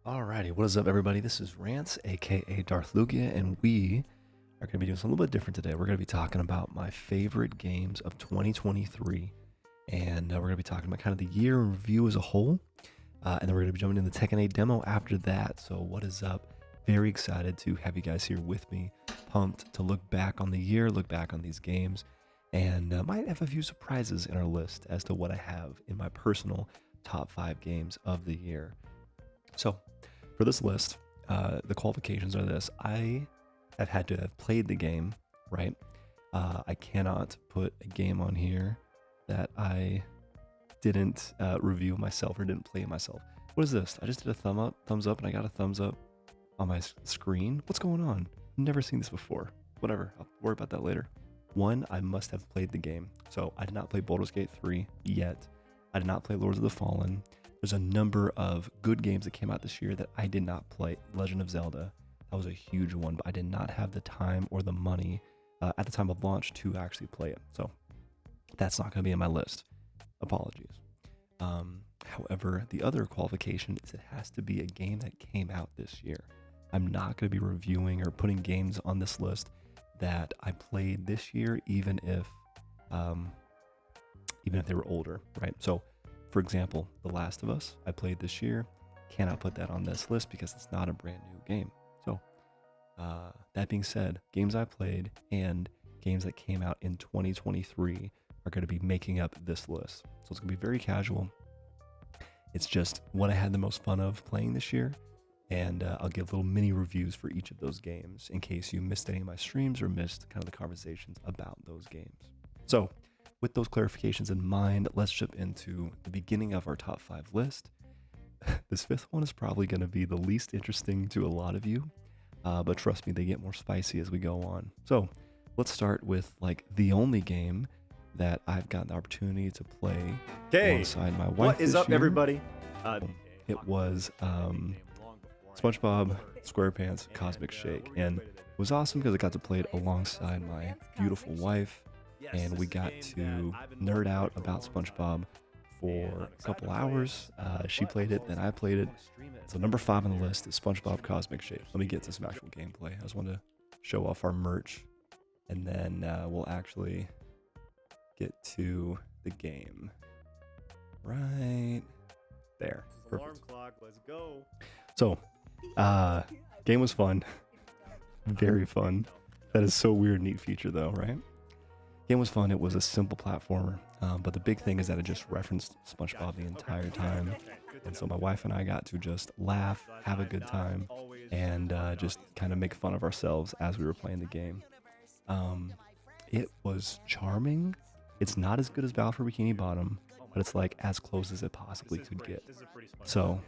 Alrighty, what is up, everybody? This is Ranse, aka Darth Lugia, and we are going to be doing something a little bit different today. We're going to be talking about my favorite games of 2023, and we're going to be talking about kind of the year in review as a whole, and then we're going to be jumping in the Tekken 8 demo after that. So, what is up? Very excited to have you guys here with me. Pumped to look back on the year, look back on these games, and might have a few surprises in our list as to what I have in my personal top 5 games of the year. So, for this list, the qualifications are this. I have had to have played the game, right? I cannot put a game on here that I didn't review myself or didn't play myself. What is this? I just did a thumbs up, and I got a thumbs up on my screen. What's going on? I've never seen this before. Whatever, I'll worry about that later. One, I must have played the game. So I did not play Baldur's Gate 3 yet. I did not play Lords of the Fallen. There's a number of good games that came out this year that I did not play. Legend of Zelda, that was a huge one, but I did not have the time or the money at the time of launch to actually play it. So that's not going to be in my list. Apologies. However, the other qualification is it has to be a game that came out this year. I'm not going to be reviewing or putting games on this list that I played this year, even if they were older, right? So, for example, The Last of Us, I played this year. Cannot put that on this list because it's not a brand new game. So, that being said, games I played and games that came out in 2023 are going to be making up this list. So it's going to be very casual. It's just what I had the most fun of playing this year. And I'll give little mini reviews for each of those games in case you missed any of my streams or missed kind of the conversations about those games. So, with those clarifications in mind, let's jump into the beginning of our top 5 list. This fifth one is probably going to be the least interesting to a lot of you, but trust me, they get more spicy as we go on. So let's start with like the only game that I've gotten the opportunity to play alongside my wife. What is this up, year. everybody? It was SpongeBob SquarePants Cosmic Shake, and it was awesome because I got to play it alongside my beautiful wife. And we got to nerd out about SpongeBob for a couple hours. She played it, then I played it. So number 5 on the list is SpongeBob Cosmic Shake. Let me get to some actual gameplay. I just want to show off our merch, and then we'll actually get to the game. Right there. Perfect. Alarm clock, let's go. So, game was fun. Very fun. That is so weird, neat feature though, right? Game was fun. It was a simple platformer, but the big thing is that it just referenced SpongeBob the entire time, and so my wife and I got to just laugh, have a good time, and just kind of make fun of ourselves as we were playing the game. It was charming. It's not as good as Battle for Bikini Bottom, but it's like as close as it possibly could get. So,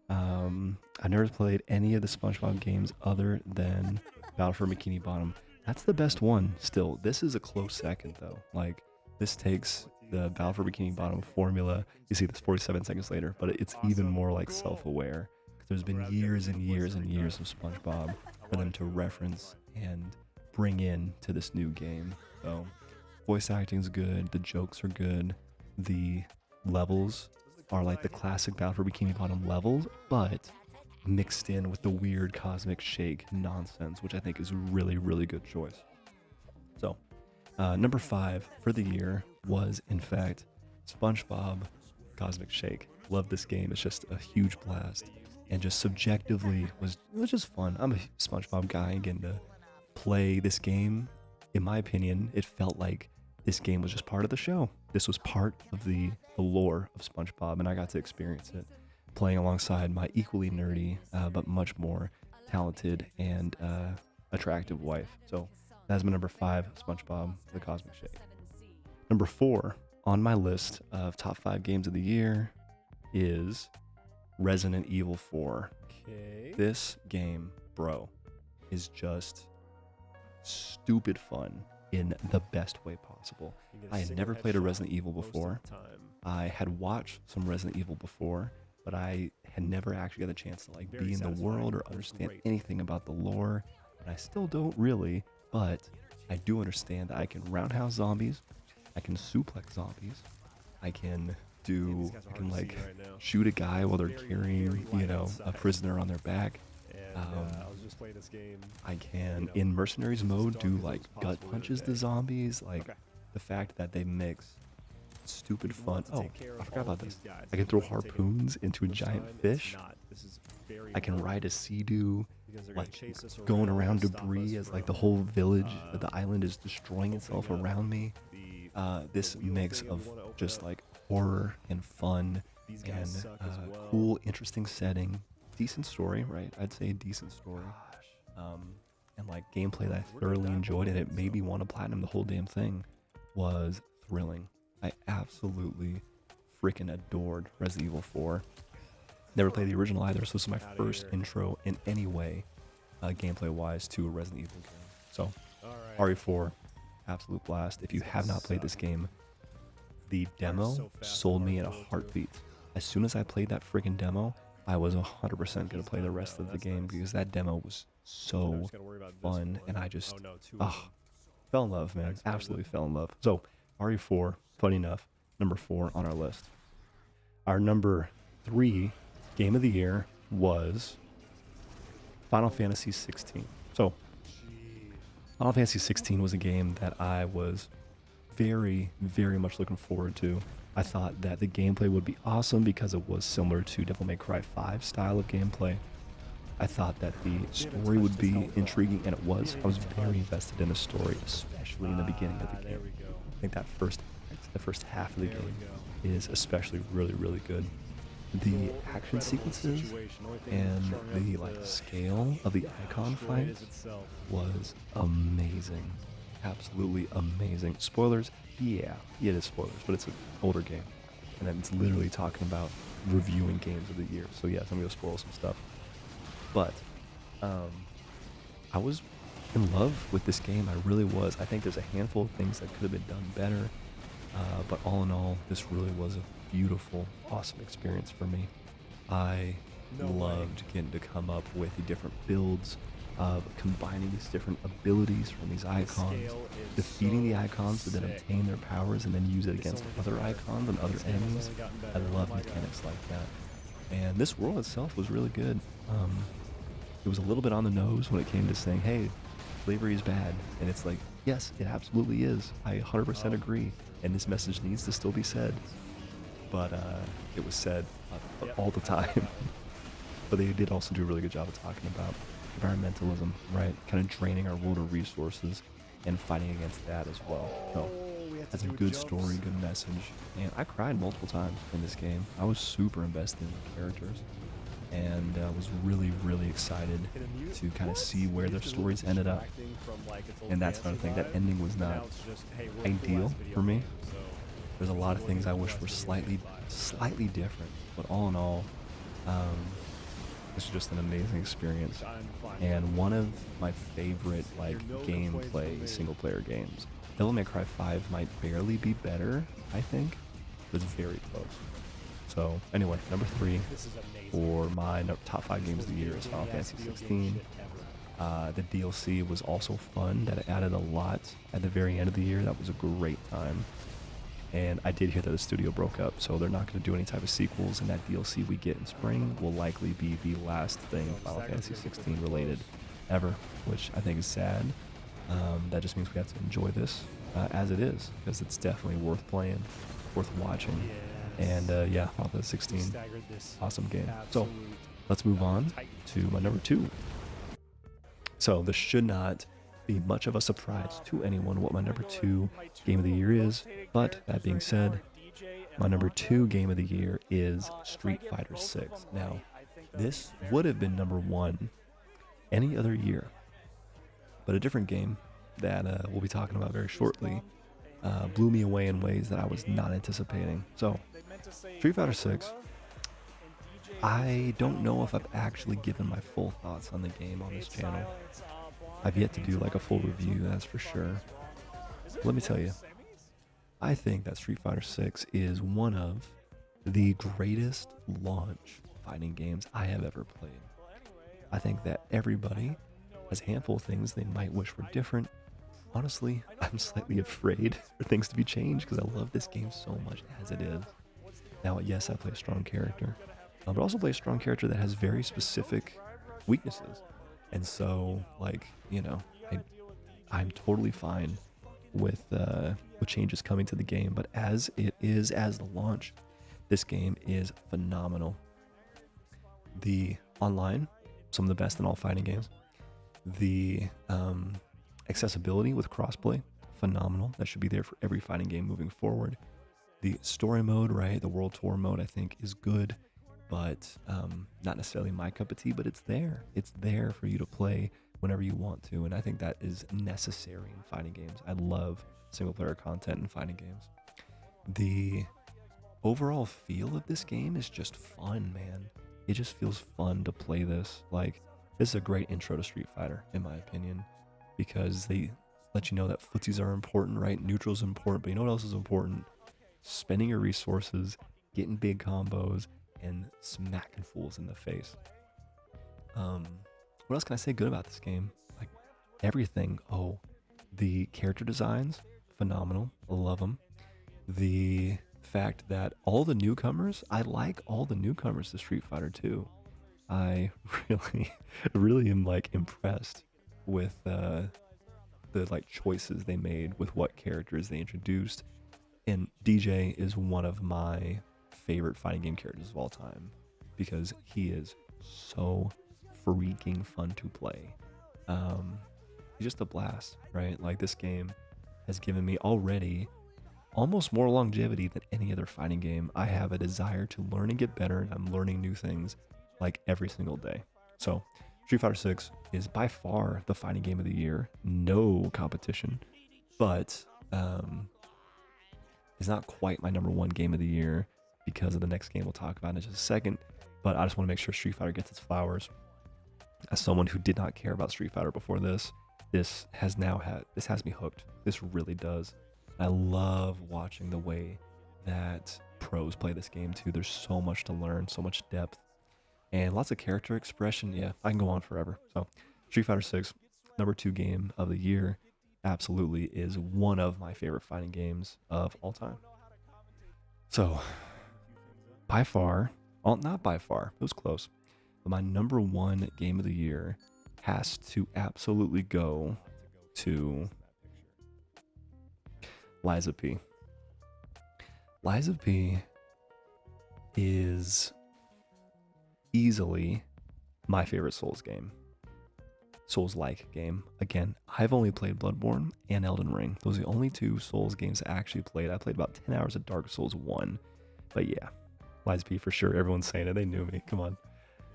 I never played any of the SpongeBob games other than Battle for Bikini Bottom. That's the best one still. This is a close second though. Like, this takes the Battle for Bikini Bottom formula. You see this 47 seconds later, but it's even more like self-aware. There's been years and years and years of SpongeBob for them to reference and bring in to this new game. So, voice acting's good, the jokes are good, the levels are like the classic Battle for Bikini Bottom levels, but mixed in with the weird Cosmic Shake nonsense, which I think is a really, really good choice. So, number 5 for the year was, in fact, SpongeBob Cosmic Shake. Love this game. It's just a huge blast, and just subjectively it was just fun. I'm a SpongeBob guy, and getting to play this game, in my opinion, it felt like this game was just part of the show. This was part of the lore of SpongeBob, and I got to experience it playing alongside my equally nerdy, but much more talented and attractive wife. So that's my number 5, SpongeBob the Cosmic Shake. Number 4 on my list of top 5 games of the year is Resident Evil 4. Okay. This game, bro, is just stupid fun in the best way possible. I had never played a Resident Evil before. I had watched some Resident Evil before, but I had never actually got a chance to like be in the world or understand anything about the lore, and I still don't really, but I do understand that I can roundhouse zombies, I can suplex zombies, I can I can like shoot a guy while they're carrying, you know, a prisoner on their back. I was just playing this game. I can, in mercenaries mode, do like gut punches to zombies. Like Okay. the fact that they mix stupid You fun. want to Oh, take care I of forgot all about of this. these guys. I can throw If you take it harpoons into a first giant time, it's fish. not. This is very I can important ride a sea-doo, because they're gonna like chase us going around, around stop us debris as like the from, whole village, the island is destroying itself opening up around me. This wheel mix thing that we of wanna open just up. like horror and fun These and guys suck as well. cool, interesting setting, decent story, right? I'd say a decent story. And like gameplay that I thoroughly enjoyed, and it made me want to platinum the whole damn thing, was thrilling. I absolutely freaking adored Resident Evil 4. Never played the original either, so this is my first intro in any way, gameplay-wise, to a Resident Evil game. So, All right. RE4, absolute blast. If you have not played this game, the so demo fast sold on me in a RE4 too. heartbeat. As soon as I played that freaking demo, I was 100% going to play the rest of the game because that demo was so just gotta worry about this fun, one. and I just Oh, no, two of them. fell in love, man. Explain Absolutely fell in love. So, RE4, funny enough, number 4 on our list. Our number 3 game of the year was Final Fantasy 16. So, Final Fantasy 16 was a game that I was very, very much looking forward to. I thought that the gameplay would be awesome because it was similar to Devil May Cry 5 style of gameplay. I thought that the story would be intriguing, and it was. I was very invested in the story, especially in the beginning of the There game. we go. I think that the first half of the There we game go. is especially really, really good. The action sequences and the like scale of the icon fight was amazing. Absolutely amazing. Spoilers? Yeah, it is spoilers, but it's an older game. And then it's literally talking about reviewing games of the year. So yes, I'm going to spoil some stuff. But I was in love with this game. I really was. I think there's a handful of things that could have been done better. But all in all, this really was a beautiful, awesome experience for me. I loved getting to come up with the different builds of combining these different abilities from these icons, defeating the icons to then obtain their powers and then use it against other icons and other enemies. I love mechanics like that. And this world itself was really good. It was a little bit on the nose when it came to saying, hey, slavery is bad. And it's like, yes, it absolutely is. I 100% agree. And this message needs to still be said. But it was said all the time. But they did also do a really good job of talking about environmentalism, right? Kind of draining our world of resources and fighting against that as well. So that's a good story, good message. And I cried multiple times in this game. I was super invested in the characters and was really, really excited to kind of see where their stories ended up. And that's another thing, that ending was not ideal for me. There's a lot of things I wish were slightly different, but all in all, this is just an amazing experience, and one of my favorite like gameplay single-player games. Devil May Cry 5 might barely be better, I think, but it's very close. So anyway, number 3 for my top 5 games of the year is Final Fantasy 16. The DLC was also fun. That added a lot at the very end of the year. That was a great time. And I did hear that the studio broke up, so they're not going to do any type of sequels, and that DLC we get in spring will likely be the last thing Final Fantasy 16 related ever, which I think is sad. That just means we have to enjoy this as it is, because it's definitely worth playing, worth watching. And yeah, Final Fantasy 16, awesome game. So let's move on to my number 2. So this should not be much of a surprise to anyone what my number 2 game of the year is, but that being said, my number 2 game of the year is Street Fighter 6. Now, this would have been number 1 any other year, but a different game that we'll be talking about very shortly blew me away in ways that I was not anticipating. So, Street Fighter 6, I don't know if I've actually given my full thoughts on the game on this channel. I've yet to do like a full review, that's for sure. Let me tell you, I think that Street Fighter 6 is one of the greatest launch fighting games I have ever played. I think that everybody has a handful of things they might wish were different. Honestly, I'm slightly afraid for things to be changed because I love this game so much as it is. Now, yes, I play a strong character, but also play a strong character that has very specific weaknesses. And so, like, I'm totally fine with changes coming to the game. But as it is as the launch, this game is phenomenal. The online, some of the best in all fighting games. The accessibility with crossplay, phenomenal. That should be there for every fighting game moving forward. The story mode, right, the world tour mode, I think is good, but not necessarily my cup of tea, but it's there. It's there for you to play whenever you want to, and I think that is necessary in fighting games. I love single player content in fighting games. The overall feel of this game is just fun, man. It just feels fun to play this. Like, this is a great intro to Street Fighter, in my opinion, because they let you know that footsies are important, right? Neutral's important, but you know what else is important? Spending your resources, getting big combos, and smacking fools in the face. What else can I say good about this game? Like, everything. Oh, the character designs, phenomenal. I love them. The fact that all the newcomers, I like all the newcomers to Street Fighter 2. I really am like impressed with the like choices they made with what characters they introduced. And DJ is one of my favorite fighting game characters of all time because he is so freaking fun to play. He's just a blast, right? Like, this game has given me already almost more longevity than any other fighting game. I have a desire to learn and get better, and I'm learning new things like every single day. So Street Fighter 6 is by far the fighting game of the year. No competition, but it's not quite my number one game of the year because of the next game we'll talk about in just a second. But I just want to make sure Street Fighter gets its flowers. As someone who did not care about Street Fighter before this has me hooked. This really does. I love watching the way that pros play this game too. There's so much to learn, so much depth, and lots of character expression. Yeah, I can go on forever. So Street Fighter 6, number 2 game of the year, absolutely is one of my favorite fighting games of all time. So by far, well, not by far, it was close, but my number 1 game of the year has to absolutely go to Lies of P. Lies of P is easily my favorite Souls-like game. Again, I've only played Bloodborne and Elden Ring. Those are the only 2 Souls games I actually played. I played about 10 hours of Dark Souls 1. But yeah, Lies of P for sure. Everyone's saying it. They knew me. Come on.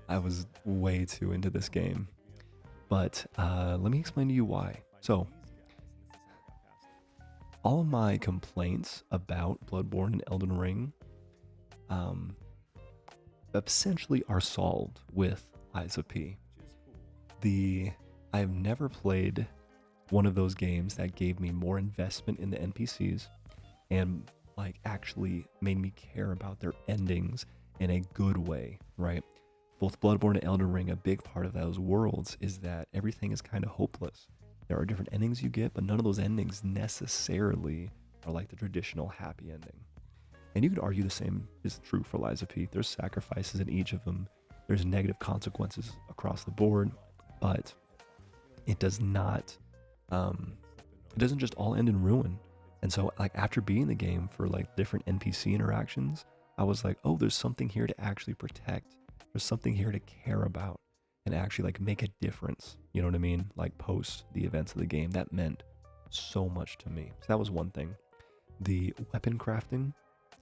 I was way too into this game. But let me explain to you why. So, all of my complaints about Bloodborne and Elden Ring essentially are solved with Lies of P. I've never played one of those games that gave me more investment in the NPCs and like actually made me care about their endings in a good way, right? Both Bloodborne and Elden Ring, a big part of those worlds is that everything is kind of hopeless. There are different endings you get, but none of those endings necessarily are like the traditional happy ending. And you could argue the same is true for Lies of P. There's sacrifices in each of them. There's negative consequences across the board, but it does not, it doesn't just all end in ruin. And so like after beating the game for like different NPC interactions, I was like, oh, there's something here to actually protect. There's something here to care about and actually like make a difference. You know what I mean? Like post the events of the game. That meant so much to me. So that was one thing. The weapon crafting,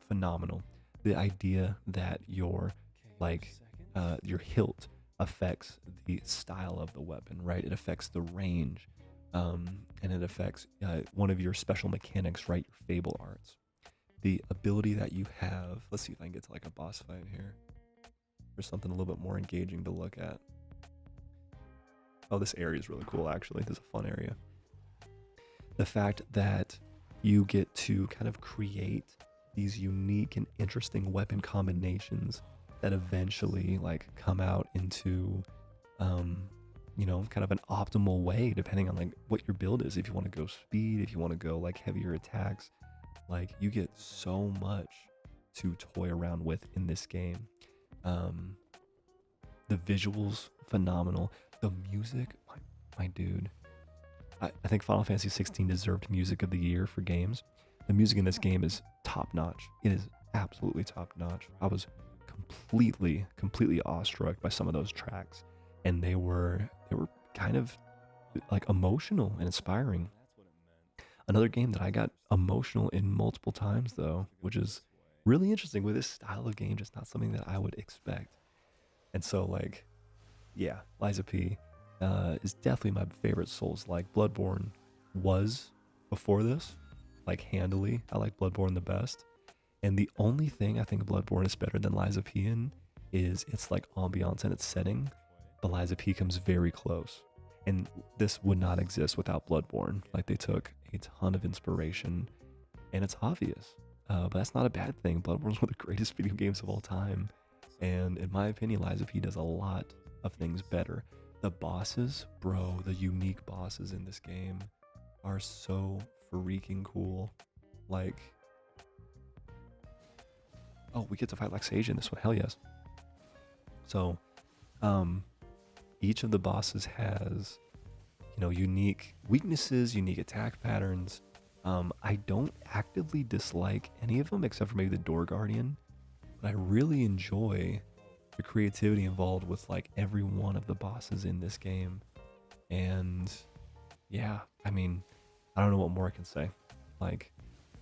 phenomenal. The idea that your hilt affects the style of the weapon, right? It affects the range, and it affects one of your special mechanics, right? Your Fable arts. The ability that you have. Let's see if I can get to like a boss fight here. There's something a little bit more engaging to look at. Oh, this area is really cool, actually. This is a fun area. The fact that you get to kind of create these unique and interesting weapon combinations that eventually like come out into, kind of an optimal way, depending on like what your build is. If you want to go speed, if you want to go like heavier attacks, like you get so much to toy around with in this game. The visuals, phenomenal. The music, my dude. I think Final Fantasy 16 deserved Music of the Year for games. The music in this game is top notch. It is absolutely top notch. I was completely awestruck by some of those tracks, and they were kind of like emotional and inspiring. Another game that I got emotional in multiple times though, which is really interesting with this style of game, just not something that I would expect. And so like, yeah, Liza P is definitely my favorite Souls. Like Bloodborne was before this, like handily. I like Bloodborne the best. And the only thing I think Bloodborne is better than Liza P in is its like ambiance and its setting. But Liza P comes very close. And this would not exist without Bloodborne. Like they took a ton of inspiration, and it's obvious. But that's not a bad thing. Bloodborne's one of the greatest video games of all time. And in my opinion, Liza P does a lot of things better. The bosses, bro, the unique bosses in this game are so freaking cool. Like, oh, we get to fight like Sage in this one. Hell yes. So, each of the bosses has, unique weaknesses, unique attack patterns. I don't actively dislike any of them except for maybe the Door Guardian, but I really enjoy the creativity involved with like every one of the bosses in this game. And yeah, I mean, I don't know what more I can say. Like,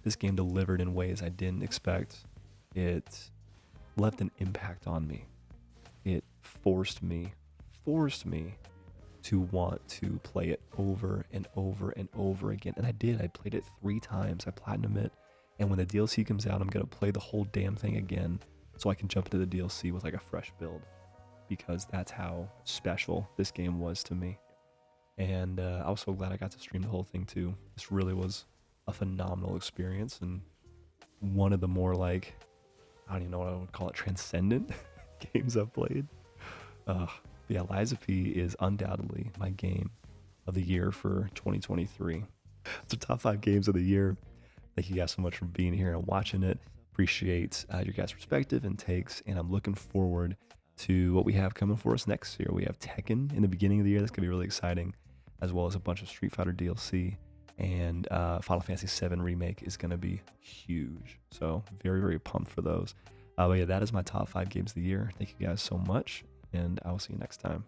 this game delivered in ways I didn't expect. It left an impact on me. It forced me to want to play it over and over and over again. And I did. I played it 3 times. I platinumed it. And when the DLC comes out, I'm going to play the whole damn thing again so I can jump into the DLC with like a fresh build, because that's how special this game was to me. And I was so glad I got to stream the whole thing too. This really was a phenomenal experience, and one of the more like, I don't even know what I would call it, transcendent games I've played. Yeah, Liza P is undoubtedly my game of the year for 2023. It's the top 5 games of the year. Thank you guys so much for being here and watching it. Appreciate your guys' perspective and takes, and I'm looking forward to what we have coming for us next year. We have Tekken in the beginning of the year. That's going to be really exciting, as well as a bunch of Street Fighter DLC, and Final Fantasy VII Remake is going to be huge. So very, very pumped for those. But yeah, that is my top 5 games of the year. Thank you guys so much, and I will see you next time.